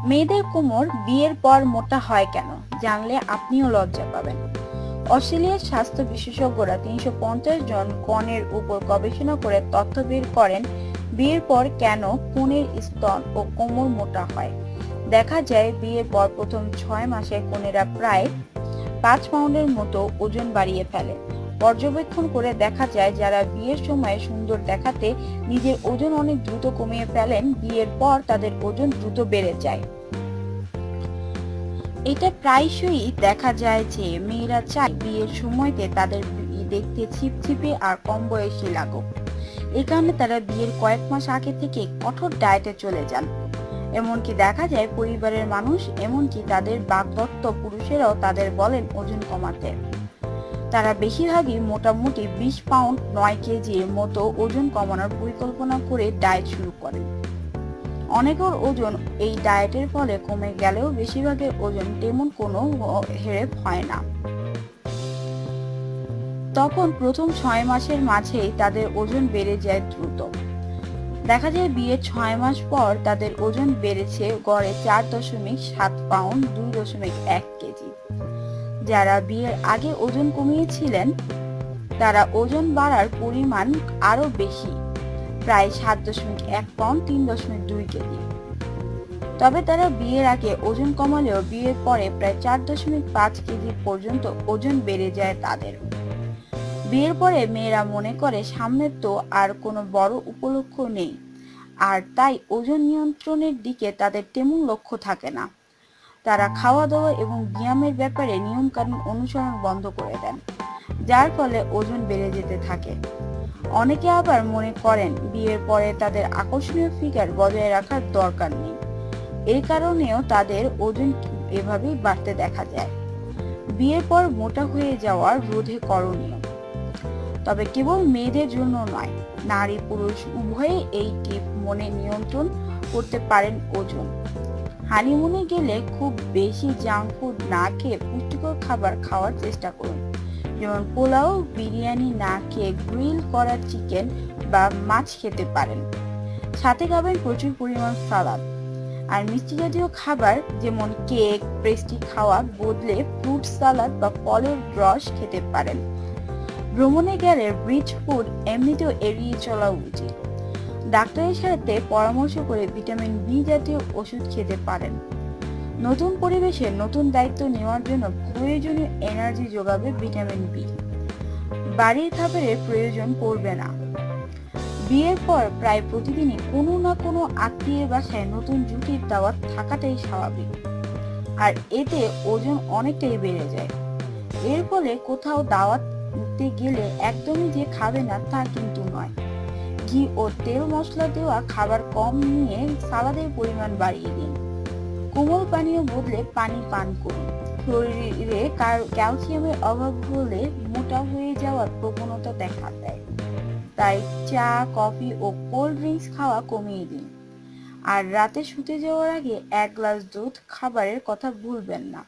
মেয়েদের কোমর বিয়ের পর মোটা হয় কেন জানলে আপনিও লজ্জা পাবেন। অস্ট্রেলিয়ার স্বাস্থ্য বিশেষজ্ঞরা ৩৫০ জন কনের উপর গবেষণা করে তথ্য বের করেন বিয়ের পর কেন কনের স্তন ও কোমর মোটা হয়। দেখা যায় বিয়ের পর প্রথম ৬ মাসে কনেরা প্রায় ৫ পাউন্ডের মতো ওজন বাড়িয়ে ফেলে। পর্যবেক্ষণ করে দেখা যায় যারা বিয়ের সময় সুন্দর দেখাতে নিজের ওজন অনেক দ্রুত কমিয়ে ফেলেন, বিয়ের পর তাদের ওজন দ্রুত বেড়ে যায়। এটা প্রায়শই দেখা যায় যে মেয়েরা চায় বিয়ের সময়তে তাদের দেখতে ছিপছিপে আর কম বয়সী লাগুক। এই কারণে তারা বিয়ের কয়েক মাস আগে থেকে কঠোর ডায়েটে চলে যান। এমনকি দেখা যায় পরিবারের মানুষ, এমনকি তাদের বাগদত্ত পুরুষেরাও তাদের বলেন ওজন কমাতে। তারা বেশিরভাগই মোটামুটি ২০ পাউন্ড ৯ কেজির মতো ওজন কমানোর পরিকল্পনা করে ডায়েট শুরু করেন। অনেকের ওজন এই ডায়েটের ফলে কমে গেলেও বেশিরভাগের ওজন তেমন কোনো হেরফের হয় না। তখন প্রথম ৬ মাসের মাঝেই তাদের ওজন বেড়ে যায় দ্রুত। দেখা যায় বিয়ের ৬ মাস পর তাদের ওজন বেড়েছে গড়ে ৪.৭ পাউন্ড ২.১ কেজি। যারা বিয়ের আগে ওজন কমিয়েছিলেন তারা ওজন বাড়ার পরিমাণ আরো বেশি, প্রায় ৭.১ পাউন্ড ৩.২ কেজি। তবে তারা বিয়ের আগে ওজন কমালেও বিয়ের পরে প্রায় ৪.৫ কেজি পর্যন্ত ওজন বেড়ে যায় তাদের। বিয়ের পরে মেয়েরা মনে করে সামনের তো আর কোনো বড় উপলক্ষ নেই, আর তাই ওজন নিয়ন্ত্রণের দিকে তাদের তেমন লক্ষ্য থাকে না। তারা খাওয়া দাওয়া এবং ব্যায়ামের ব্যাপারে নিয়মকানুন অনুসরণ বন্ধ করে দেন, যার ফলে ওজন বেড়ে যেতে থাকে। অনেকে আবার মনে করেন বিয়ের পরে তাদের আকর্ষণীয় ফিগার বজায় রাখার দরকার নেই, এই কারণেও তাদের ওজন এভাবেই বাড়তে দেখা যায়। বিয়ের পর মোটা হয়ে যাওয়ার রোধে করণীয়, তবে কেবল মেয়েদের জন্য নয়, নারী পুরুষ উভয়ে এই টিপ মনে নিয়ন্ত্রণ করতে পারেন। ওজন হানিমুনে গেলে খুব বেশি জাঙ্ক ফুড না খেয়ে পুষ্টিকর খাবার খাওয়ার চেষ্টা করুন, যেমন পোলাও, বিরিয়ানি না খেয়ে গ্রিল করা চিকেন বা মাছ খেতে পারেন। সাথে খাবেন প্রচুর পরিমাণ সালাদ আর মিষ্টি জাতীয় খাবার, যেমন কেক, পেস্ট্রি খাওয়া বদলে ফ্রুট সালাদ বা ফলের রস খেতে পারেন। ভ্রমণে গেলে রিচ ফুড এমনিতেও এড়িয়ে চলা উচিত। ডাক্তারের সাথে পরামর্শ করে ভিটামিন বি জাতীয় ওষুধ খেতে পারেন। নতুন পরিবেশে নতুন দায়িত্ব নেওয়ার জন্য প্রয়োজনীয় এনার্জি যোগাবে ভিটামিন বি। বাড়ির খাবারের প্রয়োজন পড়বে না। বিয়ের পর প্রায় প্রতিদিনই কোনো না কোনো আত্মীয়ের বাসায় নতুন জুটির দাওয়াত থাকাটাই স্বাভাবিক, আর এতে ওজন অনেকটাই বেড়ে যায়। এর ফলে কোথাও দাওয়াত নিতে গেলে একদমই যে খাবে না তা কিন্তু নয়। ঘি ও তেল মশলা দেওয়া খাবার কম নিয়ে সালাদের পরিমাণ বাড়িয়ে দিন। কোমল পানীয় বদলে পানি পান করুন। শরীরে ক্যালসিয়ামের অভাব হলে মোটা হয়ে যাওয়ার প্রবণতা দেখা দেয়, তাই চা, কফি ও কোল্ড ড্রিঙ্কস খাওয়া কমিয়ে দিন। আর রাতে শুতে যাওয়ার আগে ১ গ্লাস দুধ খাবারের কথা ভুলবেন না,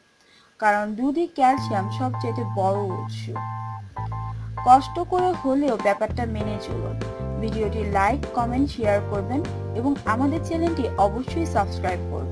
কারণ দুধই ক্যালসিয়াম সবচেয়ে বড় উৎস। কষ্ট করে হলেও ব্যাপারটা মেনে চলুন। ভিডিওটি লাইক, কমেন্ট, শেয়ার করবেন এবং আমাদের চ্যানেলটি অবশ্যই সাবস্ক্রাইব করুন।